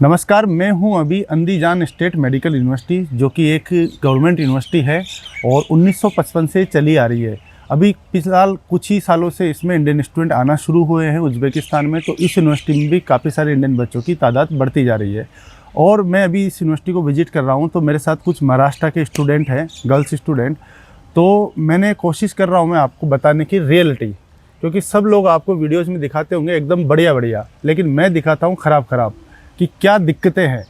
नमस्कार, मैं हूं अभी अंदीजान स्टेट मेडिकल यूनिवर्सिटी, जो कि एक गवर्नमेंट यूनिवर्सिटी है और 1955 से चली आ रही है। अभी फिलहाल कुछ ही सालों से इसमें इंडियन स्टूडेंट आना शुरू हुए हैं उज़्बेकिस्तान में, तो इस यूनिवर्सिटी में भी काफ़ी सारे इंडियन बच्चों की तादाद बढ़ती जा रही है। और मैं अभी इस यूनिवर्सिटी को विजिट कर रहा हूँ, तो मेरे साथ कुछ महाराष्ट्र के स्टूडेंट हैं, गर्ल्स स्टूडेंट। तो मैंने कोशिश कर रहा हूँ मैं आपको बताने की रियलिटी, क्योंकि सब लोग आपको वीडियोज़ में दिखाते होंगे एकदम बढ़िया, लेकिन मैं दिखाता हूँ ख़राब कि क्या दिक्कतें हैं।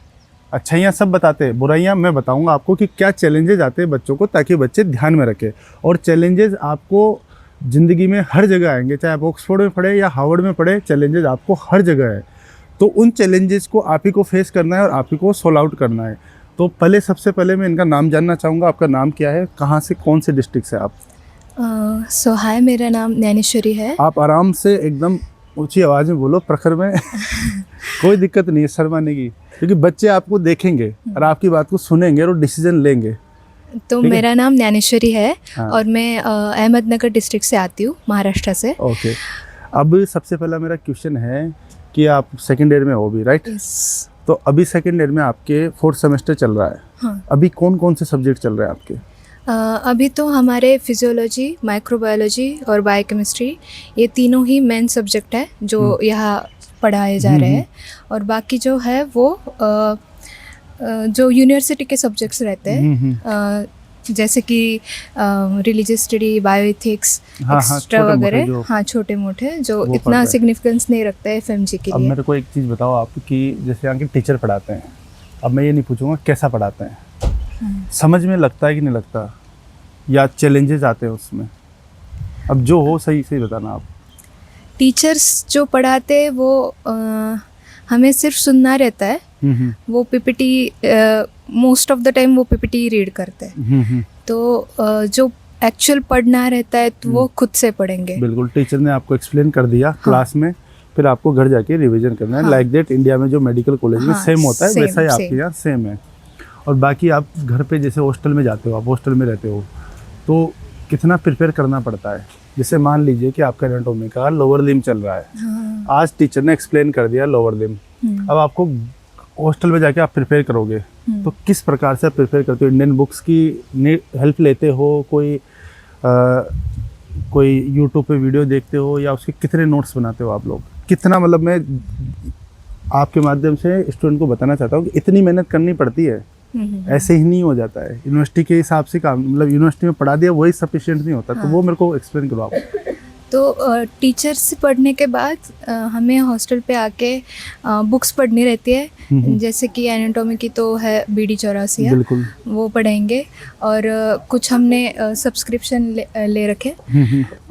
अच्छाइयाँ सब बताते हैं, बुराइयाँ मैं बताऊंगा आपको कि क्या चैलेंजेस आते हैं बच्चों को, ताकि बच्चे ध्यान में रखें। और चैलेंजेस आपको ज़िंदगी में हर जगह आएंगे, चाहे आप ऑक्सफोर्ड में पढ़े या हार्वर्ड में पढ़े, चैलेंजेस आपको हर जगह है। तो उन चैलेंजेस को आप ही को फेस करना है और आप ही को सोल्व आउट करना है। तो सबसे पहले मैं इनका नाम जानना चाहूँगा। आपका नाम क्या है, कहाँ से, कौन से डिस्ट्रिक्ट से आप? हाय, मेरा नाम ज्ञानेश्वरी है। आप आराम से एकदम ऊंची आवाज़ में बोलो, प्रखर में। कोई दिक्कत नहीं है शर्माने की, क्योंकि बच्चे आपको देखेंगे और आपकी बात को सुनेंगे और डिसीजन लेंगे। तो मेरा नाम ज्ञानेश्वरी है। हाँ। और मैं अहमदनगर डिस्ट्रिक्ट से आती हूँ, महाराष्ट्र से। ओके, अब सबसे पहला मेरा क्वेश्चन है कि आप सेकेंड ईयर में हो भी, राइट? तो अभी सेकेंड ईयर में आपके 4th सेमेस्टर चल रहा है। हाँ। अभी कौन कौन से सब्जेक्ट चल रहे हैं आपके? अभी तो हमारे फिजियोलॉजी, माइक्रोबायोलॉजी और बायोकेमिस्ट्री, ये तीनों ही मेन सब्जेक्ट है जो यहाँ पढ़ाए जा रहे हैं। और बाकी जो है वो जो यूनिवर्सिटी के सब्जेक्ट्स रहते हैं, जैसे कि रिलीजियस स्टडी, बायोएथिक्स, एक्स्ट्रा वगैरह। हाँ, छोटे मोटे जो इतना सिग्निफिकेंस नहीं रखता है एफएमजी के लिए। अब मेरे को एक चीज़ बताओ आप, कि जैसे यहाँ के टीचर पढ़ाते हैं, अब मैं ये नहीं पूछूंगा कैसा पढ़ाते हैं, समझ में लगता है कि नहीं लगता, या चैलेंजेस आते हैं उसमें? अब जो हो सही सही बताना आप। टीचर्स जो पढ़ाते हैं वो हमें सिर्फ सुनना रहता है। वो PPT most of the time वो पीपीटी रीड करते हैं। तो जो एक्चुअल पढ़ना रहता है तो वो खुद से पढ़ेंगे। बिल्कुल, टीचर ने आपको एक्सप्लेन कर दिया क्लास में, फिर आपको घर जाके रिवीजन करना है। लाइक दैट इंडिया में जो मेडिकल कॉलेज में सेम होता है, वैसा ही आपके यहाँ सेम है। और बाकी आप घर पे जैसे हॉस्टल में जाते हो, आप हॉस्टल में रहते हो, तो कितना प्रिपेयर करना पड़ता है? जैसे मान लीजिए कि आपका एनाटॉमी का लोअर लिम्ब चल रहा है, आज टीचर ने एक्सप्लेन कर दिया लोअर लिम्ब, अब आपको हॉस्टल में जाके आप प्रिपेयर करोगे, तो किस प्रकार से आप प्रिपेयर करते हो? इंडियन बुक्स की हेल्प लेते हो, कोई यूट्यूब पे वीडियो देखते हो, या उसके कितने नोट्स बनाते हो आप लोग? कितना, मतलब मैं आपके माध्यम से स्टूडेंट को बताना चाहता हूँ कि इतनी मेहनत करनी पड़ती है, ऐसे ही नहीं हो जाता है। यूनिवर्सिटी के हिसाब से काम, मतलब यूनिवर्सिटी में पढ़ा दिया वही सफिशिएंट नहीं होता। तो वो मेरे को एक्सप्लेन करो आप। तो टीचर से पढ़ने के बाद हमें हॉस्टल पे आके बुक्स पढ़नी रहती है। जैसे कि एनाटॉमी की तो है BD 84, बिल्कुल, वो पढ़ेंगे। और कुछ हमने सब्सक्रिप्शन ले रखे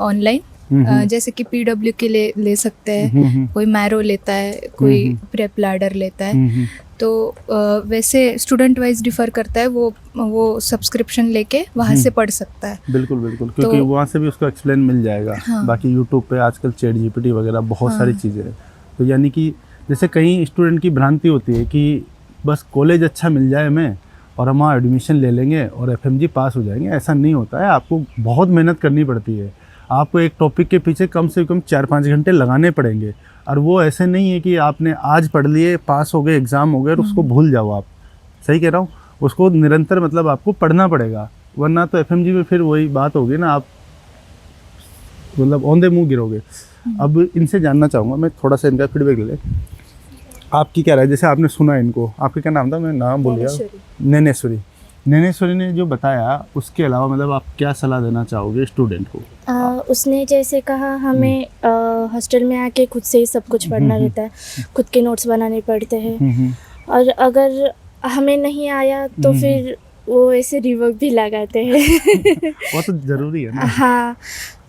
ऑनलाइन, जैसे कि PW के ले सकते हैं, कोई मैरो लेता है, कोई प्रेप लैडर लेता है। तो वैसे स्टूडेंट वाइज डिफर करता है, वो सब्सक्रिप्शन लेके वहाँ से पढ़ सकता है। बिल्कुल, क्योंकि वहाँ से भी उसको एक्सप्लेन मिल जाएगा। हाँ। बाकी यूट्यूब पे आजकल चैट GPT वगैरह बहुत सारी चीज़ें हैं। तो यानी कि जैसे कहीं स्टूडेंट की भ्रांति होती है कि बस कॉलेज अच्छा मिल जाए हमें और हम वहाँ एडमिशन ले लेंगे और FMG पास हो जाएंगे, ऐसा नहीं होता है। आपको बहुत मेहनत करनी पड़ती है। आपको एक टॉपिक के पीछे कम से कम 4-5 घंटे लगाने पड़ेंगे। और वो ऐसे नहीं है कि आपने आज पढ़ लिए, पास हो गए, एग्ज़ाम हो गए और उसको भूल जाओ आप। सही कह रहा हूँ? उसको निरंतर मतलब आपको पढ़ना पड़ेगा, वरना तो FMG में फिर वही बात होगी ना, आप मतलब ऑन द मुँह गिरोगे। अब इनसे जानना चाहूँगा मैं, थोड़ा सा इनका फीडबैक ले। आपकी क्या राय? जैसे आपने सुना इनको, आपका क्या नाम था? मैं नाम भूल गया। ज्ञानेश्वरी ने जो बताया, उसके अलावा मतलब आप क्या सलाह देना चाहोगे स्टूडेंट को? उसने जैसे कहा, हमें हॉस्टल में आके खुद से ही सब कुछ पढ़ना रहता है, खुद के नोट्स बनाने पड़ते हैं। और अगर हमें नहीं आया तो फिर वो ऐसे रिवर्क भी लगाते हैं। वो तो ज़रूरी है ना। हाँ,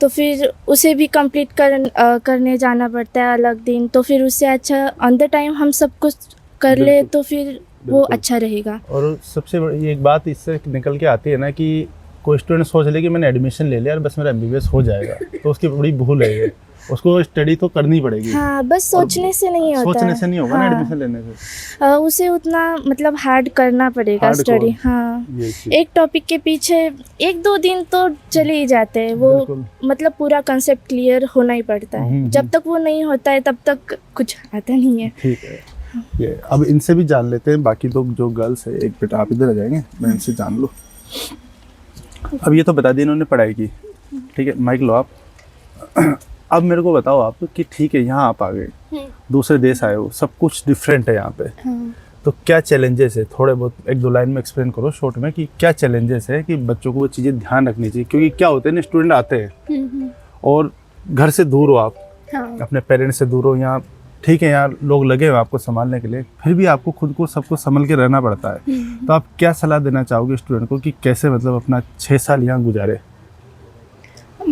तो फिर उसे भी कंप्लीट करने जाना पड़ता है अलग दिन। तो फिर उससे अच्छा ऑन द टाइम हम सब कुछ कर ले तो फिर वो अच्छा रहेगा। और सबसे बड़ी एक बात इससे निकल के आती है ना, कि कोई स्टूडेंट सोच ले कि मैंने एडमिशन ले लिया और बस मेरा MBBS हो जाएगा, तो उसकी बड़ी भूल है ये। उसको स्टडी तो करनी पड़ेगी। हाँ, बस सोचने से नहीं होता, सोचने से नहीं होगा। हाँ, ना एडमिशन लेने से उसे उतना मतलब हार्ड करना पड़ेगा स्टडी। हाँ, एक टॉपिक के पीछे 1-2 दिन तो चले ही जाते हैं, वो मतलब पूरा कंसेप्ट क्लियर होना ही पड़ता है। जब तक वो नहीं होता है तब तक कुछ आता नहीं है। ठीक है। ये अब इनसे भी जान लेते हैं, बाकी तो जो गर्ल्स है, एक बेटा आप इधर आ जाएंगे, मैं इनसे जान लूँ। अब ये तो बता दी इन्होंने पढ़ाई की, ठीक है, माइक लो आप। अब मेरे को बताओ आप कि ठीक है यहाँ आप आ गए, दूसरे देश आए हो, सब कुछ डिफरेंट है यहाँ पे, तो क्या चैलेंजेस है, थोड़े बहुत एक दो लाइन में एक्सप्लेन करो शॉर्ट में कि क्या चैलेंजेस है कि बच्चों को वो चीज़ें ध्यान रखनी चाहिए। क्योंकि क्या होते हैं ना, स्टूडेंट आते हैं और घर से दूर हो आप, अपने पेरेंट्स से दूर हो, यहाँ ठीक है यहाँ लोग लगे हुए आपको संभालने के लिए, फिर भी आपको खुद को सबको संभल के रहना पड़ता है। तो आप क्या सलाह देना चाहोगे स्टूडेंट को कि कैसे मतलब अपना 6 साल यहाँ गुजारे?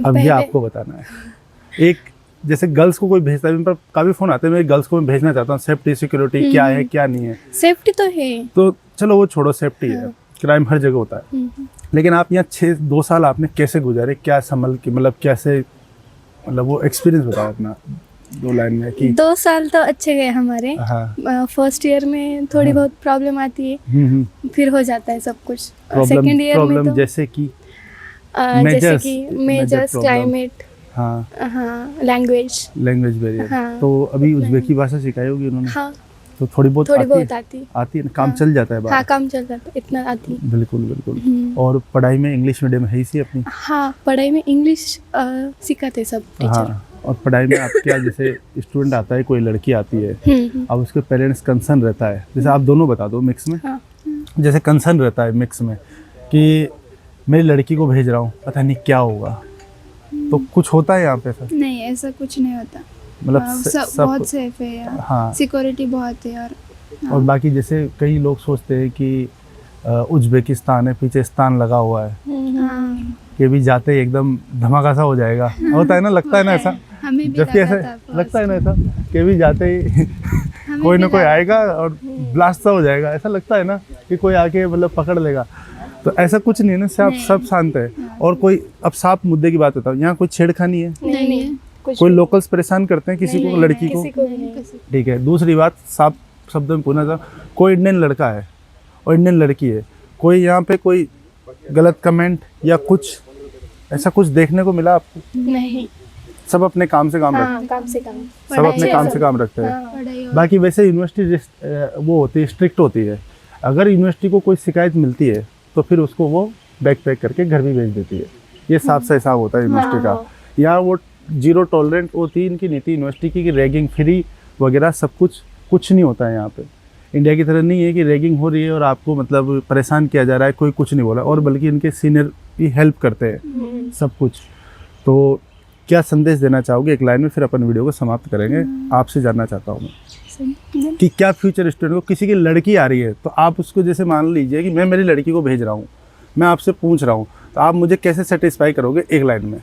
अब ये आपको बताना है। एक जैसे गर्ल्स को कोई भेजता है, मेरे पर काफ़ी फ़ोन आते हैं, मैं गर्ल्स को मैं भेजना चाहता हूँ, सेफ्टी सिक्योरिटी क्या है क्या नहीं है। सेफ्टी तो है, तो चलो वो छोड़ो, सेफ्टी है, क्राइम हर जगह होता है, लेकिन आप यहाँ 2 साल आपने कैसे गुजारे, क्या संभल के, मतलब कैसे, मतलब वो एक्सपीरियंस बताओ अपना 2 लाइन में कि 2 साल तो अच्छे गए हमारे। हाँ। फर्स्ट ईयर में थोड़ी बहुत प्रॉब्लम आती है, फिर हो जाता है सब कुछ। सेकेंड ईयर में तो जैसे कि जैसे कि मेजर्स, क्लाइमेट, हाँ, लैंग्वेज बैरियर। तो अभी उज़्बेकी भाषा सिखाई होगी उन्होंने? हाँ, तो थोड़ी बहुत आती है ना, काम चल जाता है बाहर? हाँ, काम चल जाता है, इतना आती है। बिल्कुल। और पढ़ाई में इंग्लिश मीडियम है ही अपनी? हाँ, पढ़ाई में इंग्लिश सिखाते सब टीचर। हाँ, और पढ़ाई में आप क्या, जैसे स्टूडेंट आता है, कोई लड़की आती है, अब उसके पेरेंट्स कंसर्न रहता है, जैसे आप दोनों बता दो मिक्स में, जैसे कंसर्न रहता है मिक्स में कि मेरी लड़की को भेज रहा हूँ, पता नहीं क्या होगा, तो कुछ होता है यहाँ पे सर? नहीं, ऐसा कुछ नहीं होता, मतलब सब बहुत सेफ है यार। हाँ, सिक्योरिटी बहुत है। और बाकी जैसे कई लोग सोचते हैं कि उज़्बेकिस्तान है, पीछे स्थान लगा हुआ है, कि भी जाते ही एकदम धमाका सा हो जाएगा, होता है ना, लगता है ना ऐसा? हमें भी जबकि ऐसे लगता है ना ऐसा कि भी जाते ही कोई ना कोई आएगा और ब्लास्ट सा हो जाएगा, ऐसा लगता है ना कि कोई आके मतलब पकड़ लेगा। तो ऐसा कुछ नहीं है ना, सब शांत है। और कोई, अब साफ मुद्दे की बात बताओ, यहाँ कोई छेड़खानी है? नहीं, कोई लोकल्स परेशान करते हैं किसी को, लड़की को? ठीक है। दूसरी बात, साफ शब्द में पूछना था, कोई इंडियन लड़का है और इंडियन लड़की है, कोई यहाँ पे कोई गलत कमेंट या कुछ ऐसा कुछ देखने को मिला आपको? नहीं, सब अपने काम से काम रखते हैं, काम से काम, सब अपने काम से काम रखते हैं। बाकी वैसे यूनिवर्सिटी वो होती है, स्ट्रिक्ट होती है, अगर यूनिवर्सिटी को कोई शिकायत मिलती है तो फिर उसको वो बैग पैक करके घर भी भेज देती है। ये साफ सा हिसाब होता है यूनिवर्सिटी का। यहाँ वो 0 टॉलरेंट होती है इनकी नीति यूनिवर्सिटी की, कि रैगिंग फ्री वगैरह सब कुछ नहीं होता है यहाँ पे। इंडिया की तरह नहीं है कि रैगिंग हो रही है और आपको मतलब परेशान किया जा रहा है, कोई कुछ नहीं बोला, और बल्कि इनके सीनियर भी हेल्प करते हैं सब कुछ। तो क्या संदेश देना चाहोगे एक लाइन में, फिर अपन वीडियो को समाप्त करेंगे। आपसे जानना चाहता हूँ मैं कि क्या फ्यूचर स्टूडेंट को, किसी की लड़की आ रही है तो आप उसको, जैसे मान लीजिए कि मैं मेरी लड़की को भेज रहा हूँ, मैं आपसे पूछ रहा हूँ, तो आप मुझे कैसे सेटिस्फाई करोगे एक लाइन में?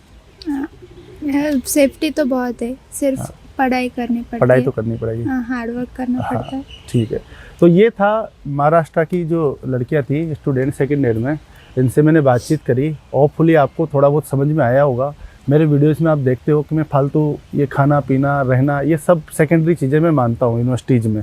सेफ्टी तो बहुत है, सिर्फ पढ़ाई करनी पड़ती है। पढ़ाई तो करनी पड़ेगी, हार्ड वर्क करना पड़ता है। ठीक है। तो ये था महाराष्ट्र की जो लड़कियाँ थी स्टूडेंट सेकेंड ईयर में, इनसे मैंने बातचीत करी। होपफुली आपको थोड़ा बहुत समझ में आया होगा। मेरे वीडियोस में आप देखते हो कि मैं फालतू ये खाना पीना रहना ये सब सेकेंडरी चीज़ें मैं मानता हूँ यूनिवर्सिटीज़ में,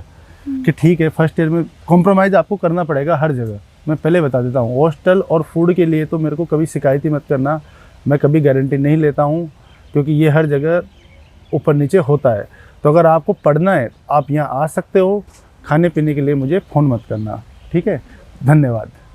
कि ठीक है फर्स्ट ईयर में कॉम्प्रोमाइज़ आपको करना पड़ेगा हर जगह। मैं पहले बता देता हूँ, हॉस्टल और फूड के लिए तो मेरे को कभी शिकायत ही मत करना, मैं कभी गारंटी नहीं लेता हूँ, क्योंकि ये हर जगह ऊपर नीचे होता है। तो अगर आपको पढ़ना है आप यहाँ आ सकते हो, खाने पीने के लिए मुझे फ़ोन मत करना, ठीक है। धन्यवाद।